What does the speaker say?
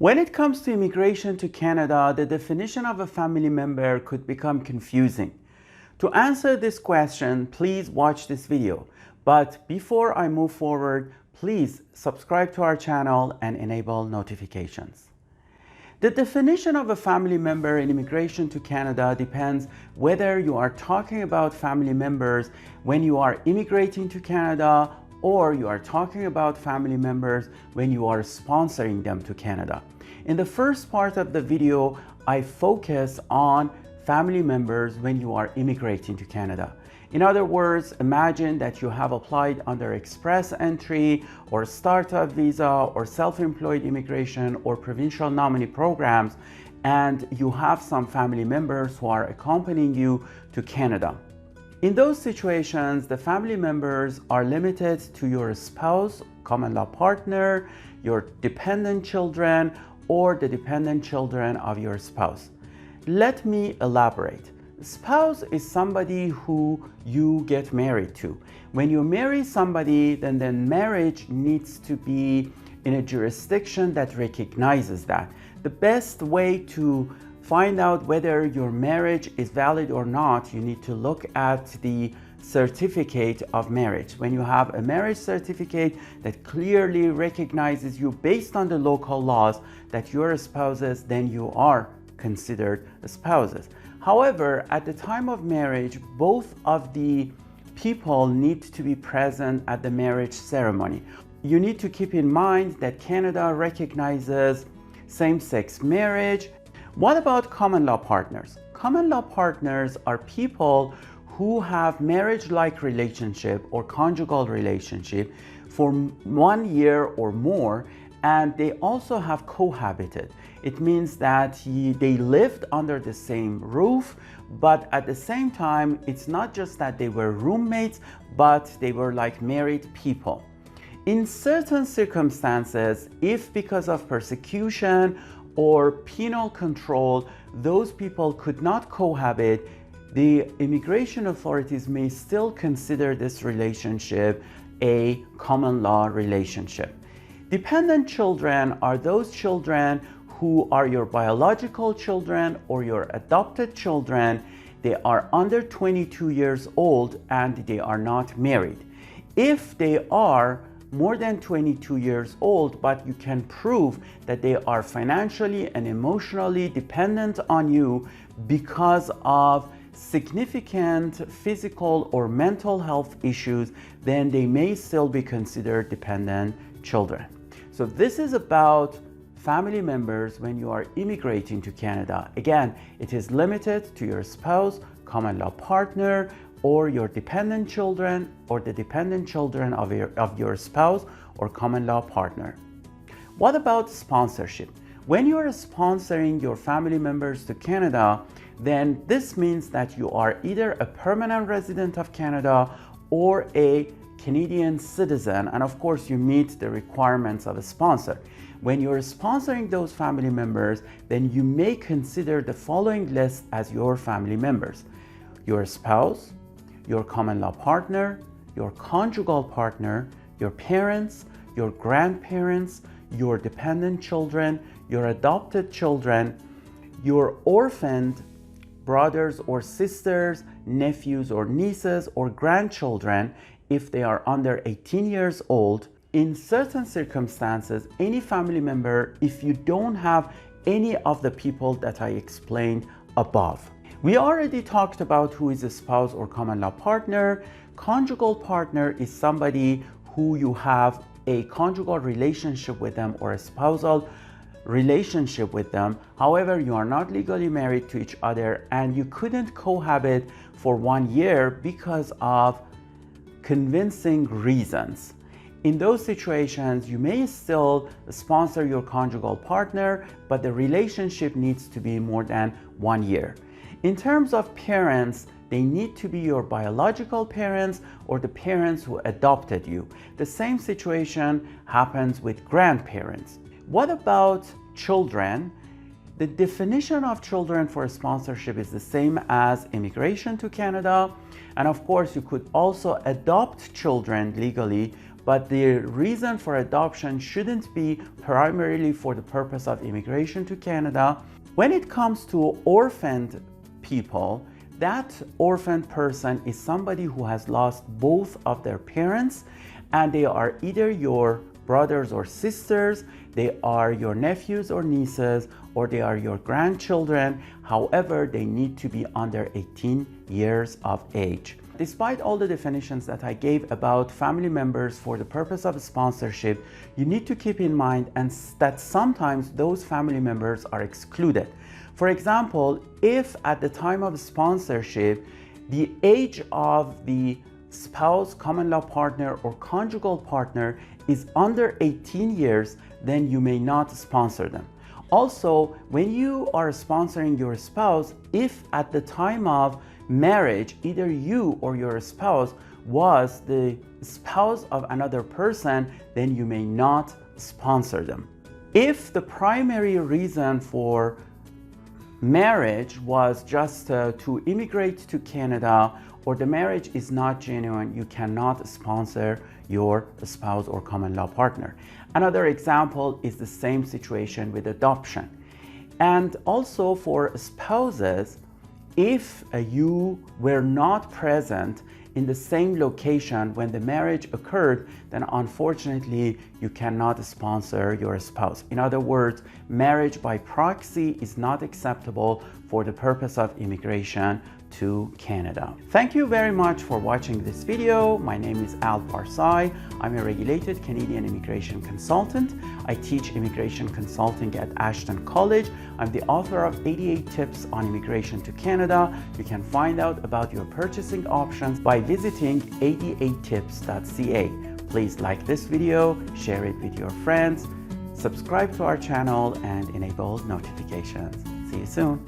When it comes to immigration to Canada, the definition of a family member could become confusing. To answer this question, please watch this video. But before I move forward, please subscribe to our channel and enable notifications. The definition of a family member in immigration to Canada depends whether you are talking about family members when you are immigrating to Canada or you are talking about family members when you are sponsoring them to Canada. In the first part of the video, I focus on family members when you are immigrating to Canada. In other words, imagine that you have applied under express entry or startup visa or self-employed immigration or provincial nominee programs, and you have some family members who are accompanying you to Canada. In those situations, the family members are limited to your spouse, common law partner, your dependent children, or the dependent children of your spouse. Let me elaborate. Spouse is somebody who you get married to. When you marry somebody, then the marriage needs to be in a jurisdiction that recognizes that. The best way to find out whether your marriage is valid or not, you need to look at the certificate of marriage. When you have a marriage certificate that clearly recognizes you based on the local laws that you are spouses, then you are considered spouses. However, at the time of marriage, both of the people need to be present at the marriage ceremony. You need to keep in mind that Canada recognizes same-sex marriage. What about common law partners? Common law partners are people who have marriage-like relationship or conjugal relationship for 1 year or more, and they also have cohabited. It means that they lived under the same roof, but at the same time, it's not just that they were roommates, but they were like married people. In certain circumstances, if because of persecution or penal control, those people could not cohabit, the immigration authorities may still consider this relationship a common law relationship. Dependent children are those children who are your biological children or your adopted children. They are under 22 years old and they are not married. If they are more than 22 years old, but you can prove that they are financially and emotionally dependent on you because of significant physical or mental health issues, then they may still be considered dependent children. So this is about family members when you are immigrating to Canada. Again, it is limited to your spouse, common law partner, or your dependent children, or the dependent children of your spouse or common law partner. What about sponsorship? When you are sponsoring your family members to Canada, then this means that you are either a permanent resident of Canada or a Canadian citizen, and of course you meet the requirements of a sponsor. When you're sponsoring those family members, then you may consider the following list as your family members: your spouse, your common law partner, your conjugal partner, your parents, your grandparents, your dependent children, your adopted children, your orphaned brothers or sisters, nephews or nieces, or grandchildren if they are under 18 years old. In certain circumstances, any family member if you don't have any of the people that I explained above. We already talked about who is a spouse or common law partner. Conjugal partner is somebody who you have a conjugal relationship with them or a spousal relationship with them. However, you are not legally married to each other and you couldn't cohabit for 1 year because of convincing reasons. In those situations, you may still sponsor your conjugal partner, but the relationship needs to be more than 1 year. In terms of parents, they need to be your biological parents or the parents who adopted you. The same situation happens with grandparents. What about children? The definition of children for sponsorship is the same as immigration to Canada. And of course, you could also adopt children legally, but the reason for adoption shouldn't be primarily for the purpose of immigration to Canada. When it comes to orphaned people, that orphaned person is somebody who has lost both of their parents, and they are either your brothers or sisters, they are your nephews or nieces, or they are your grandchildren. However, they need to be under 18 years of age. Despite all the definitions that I gave about family members for the purpose of sponsorship, you need to keep in mind that sometimes those family members are excluded. For example, if at the time of sponsorship, the age of the spouse, common law partner, or conjugal partner is under 18 years, then you may not sponsor them. Also, when you are sponsoring your spouse, if at the time of marriage, either you or your spouse was the spouse of another person, then you may not sponsor them. If the primary reason for marriage was just to immigrate to Canada, or the marriage is not genuine, you cannot sponsor your spouse or common law partner. Another example is the same situation with adoption. And also for spouses, if you were not present in the same location when the marriage occurred, then unfortunately you cannot sponsor your spouse. In other words, marriage by proxy is not acceptable for the purpose of immigration to Canada. Thank you very much for watching this video. My name is Parsai. I'm a regulated Canadian immigration consultant. I teach immigration consulting at Ashton College. I'm the author of 88 tips on immigration to Canada. You can find out about your purchasing options by visiting 88tips.ca. Please like this video, share it with your friends, subscribe to our channel, and enable notifications. See you soon.